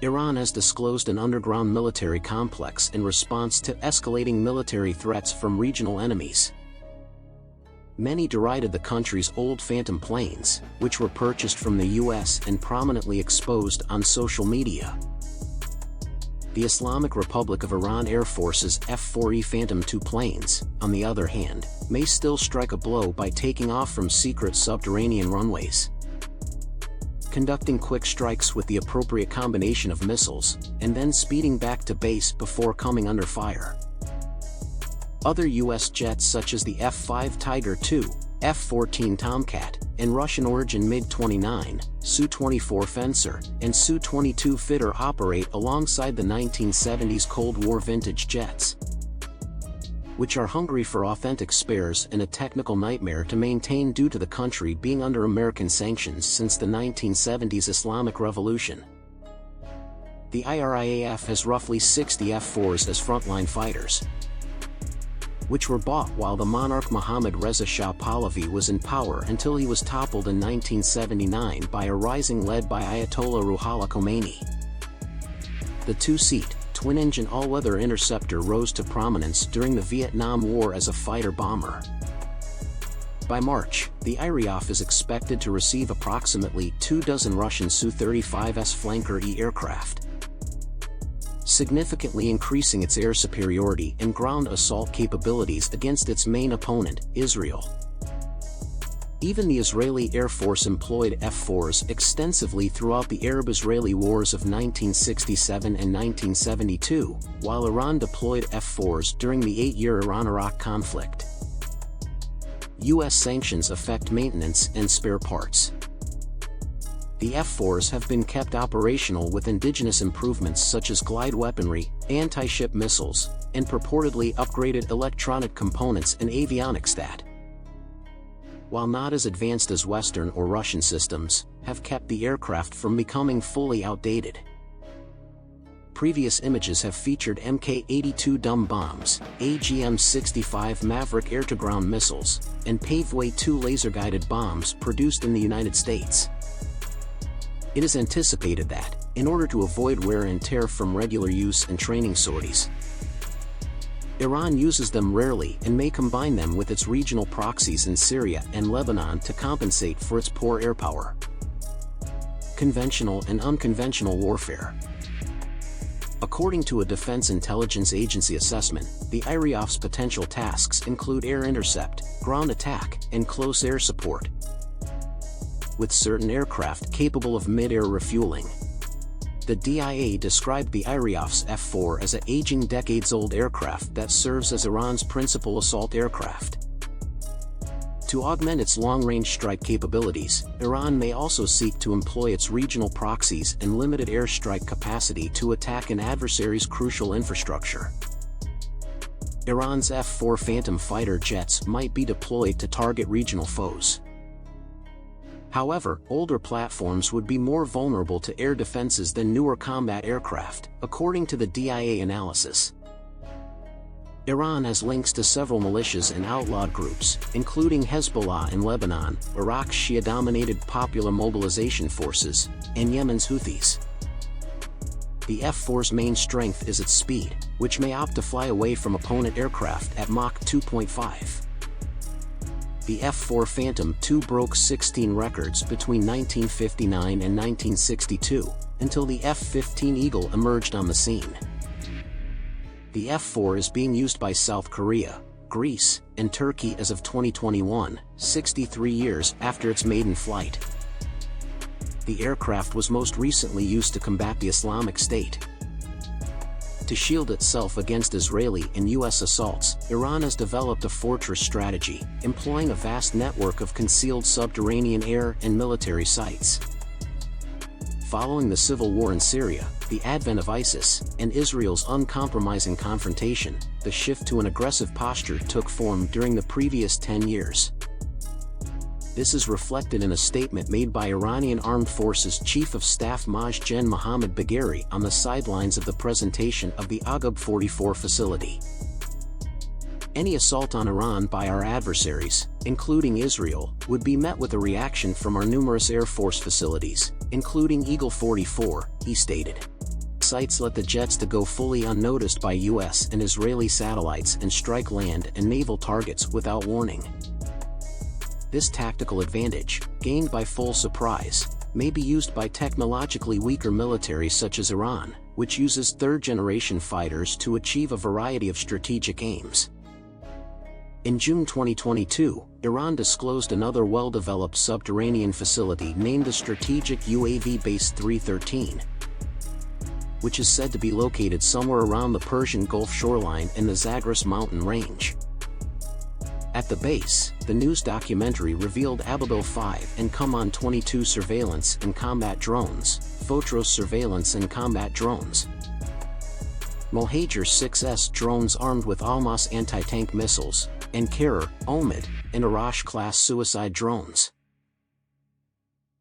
Iran has disclosed an underground military complex in response to escalating military threats from regional enemies. Many derided the country's old Phantom planes, which were purchased from the US and prominently exposed on social media. The Islamic Republic of Iran Air Force's F-4E Phantom II planes, on the other hand, may still strike a blow by taking off from secret subterranean runways, conducting quick strikes with the appropriate combination of missiles, and then speeding back to base before coming under fire. Other U.S. jets such as the F-5 Tiger II, F-14 Tomcat, and Russian-origin MiG-29, Su-24 Fencer, and Su-22 Fitter operate alongside the 1970s Cold War vintage jets, which are hungry for authentic spares and a technical nightmare to maintain due to the country being under American sanctions since the 1970s Islamic Revolution. The IRIAF has roughly 60 F-4s as frontline fighters, which were bought while the monarch Mohammad Reza Shah Pahlavi was in power until he was toppled in 1979 by a rising led by Ayatollah Ruhollah Khomeini. The two-seat, twin-engine all-weather Interceptor rose to prominence during the Vietnam War as a fighter-bomber. By March, the IRIAF is expected to receive approximately 24 Russian Su-35S Flanker E aircraft, significantly increasing its air superiority and ground assault capabilities against its main opponent, Israel. Even the Israeli Air Force employed F-4s extensively throughout the Arab-Israeli Wars of 1967 and 1972, while Iran deployed F-4s during the 8-year Iran-Iraq conflict. U.S. sanctions affect maintenance and spare parts. The F-4s have been kept operational with indigenous improvements such as glide weaponry, anti-ship missiles, and purportedly upgraded electronic components and avionics that, while not as advanced as Western or Russian systems, have kept the aircraft from becoming fully outdated. Previous images have featured Mk-82 dumb bombs, AGM-65 Maverick air-to-ground missiles, and Paveway-2 laser-guided bombs produced in the United States. It is anticipated that, in order to avoid wear and tear from regular use and training sorties, Iran uses them rarely and may combine them with its regional proxies in Syria and Lebanon to compensate for its poor air power. Conventional and unconventional warfare. According to a Defense Intelligence Agency assessment, the IRIAF's potential tasks include air intercept, ground attack, and close air support, with certain aircraft capable of mid-air refueling. The DIA described the IRIAF's F-4 as an aging decades-old aircraft that serves as Iran's principal assault aircraft. To augment its long-range strike capabilities, Iran may also seek to employ its regional proxies and limited airstrike capacity to attack an adversary's crucial infrastructure. Iran's F-4 Phantom fighter jets might be deployed to target regional foes. However, older platforms would be more vulnerable to air defenses than newer combat aircraft, according to the DIA analysis. Iran has links to several militias and outlawed groups, including Hezbollah in Lebanon, Iraq's Shia-dominated Popular Mobilization Forces, and Yemen's Houthis. The F-4's main strength is its speed, which may opt to fly away from opponent aircraft at Mach 2.5. The F-4 Phantom II broke 16 records between 1959 and 1962, until the F-15 Eagle emerged on the scene. The F-4 is being used by South Korea, Greece, and Turkey as of 2021, 63 years after its maiden flight. The aircraft was most recently used to combat the Islamic State. To shield itself against Israeli and U.S. assaults, Iran has developed a fortress strategy, employing a vast network of concealed subterranean air and military sites. Following the civil war in Syria, the advent of ISIS, and Israel's uncompromising confrontation, the shift to an aggressive posture took form during the previous 10 years. This is reflected in a statement made by Iranian Armed Forces Chief of Staff Gen Mohammad Bagheri on the sidelines of the presentation of the Agab 44 facility. Any assault on Iran by our adversaries, including Israel, would be met with a reaction from our numerous Air Force facilities, including Eagle 44, he stated. sites let the jets to go fully unnoticed by US and Israeli satellites and strike land and naval targets without warning. This tactical advantage, gained by full surprise, may be used by technologically weaker militaries such as Iran, which uses third-generation fighters to achieve a variety of strategic aims. In June 2022, Iran disclosed another well-developed subterranean facility named the Strategic UAV Base 313, which is said to be located somewhere around the Persian Gulf shoreline in the Zagros mountain range. At the base, the news documentary revealed Ababil 5 and Kaman 22 surveillance and combat drones, Fotros surveillance and combat drones, Mohajer 6S drones armed with Almas anti-tank missiles, and Karar, Omid, and Arash-class suicide drones.